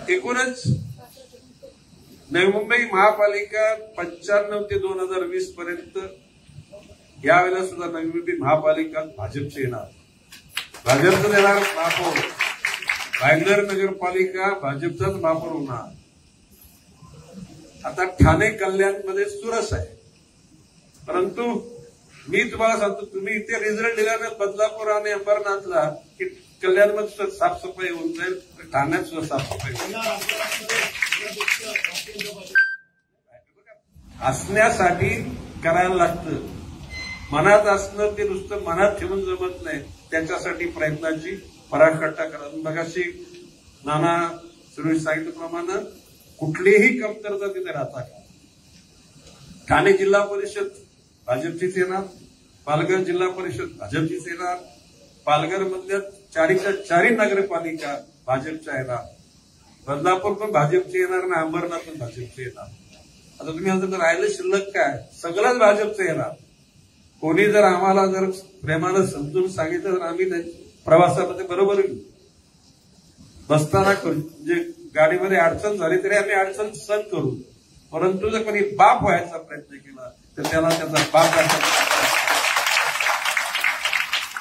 एकूणच नवी मुंबई महापालिका 95 ते 2020 पर्यंत यावेळेला सुद्धा नवी मुंबई महापालिका भाजपचे येणार, भाजपचं येणार महापौर, भाईंदर नगरपालिका भाजपचाच महापौर होणार. आता ठाणे कल्याणमध्ये चुरस आहे, परंतु मी तुम्हाला सांगतो, तुम्ही इथे रिझल्ट दिल्याने बदलापूर आणि अंबरनाथला की कल्याणमध्ये साफसफाई होऊन जाईल, ठाण्यात सुद्धा साफसफाई होईल. असण्यासाठी करायला लागतं, मनात असणं ते नुसतं मनात ठेवून जमत नाही, त्याच्यासाठी प्रयत्नाची पराकाष्ठा करा. मगाशी नाना सुरेश सांगितल्याप्रमाणे कुठलीही कमतरता तिथे राहता का. ठाणे जिल्हा परिषद भाजपचीच येणार, पालघर जिल्हा परिषद भाजपचीच येणार, पालघर मधल्या 4च्या 4 नगरपालिका भाजपच्या येणार, बदलापूर पण भाजपचे येणार आणि अंबरनाथ पण भाजपचे येणार. आता तुम्ही आता राहिलं शिल्लक काय, सगळंच भाजपचं येणार. कोणी जर आम्हाला जर प्रेमानं समजून सांगितलं तर आम्ही प्रवासामध्ये बरोबर बसताना करू, म्हणजे गाडीमध्ये अडचण झाली तरी आम्ही अडचण सहन करू. परंतु जर कोणी बाप व्हायचा प्रयत्न केला तर त्याला त्याचा बाप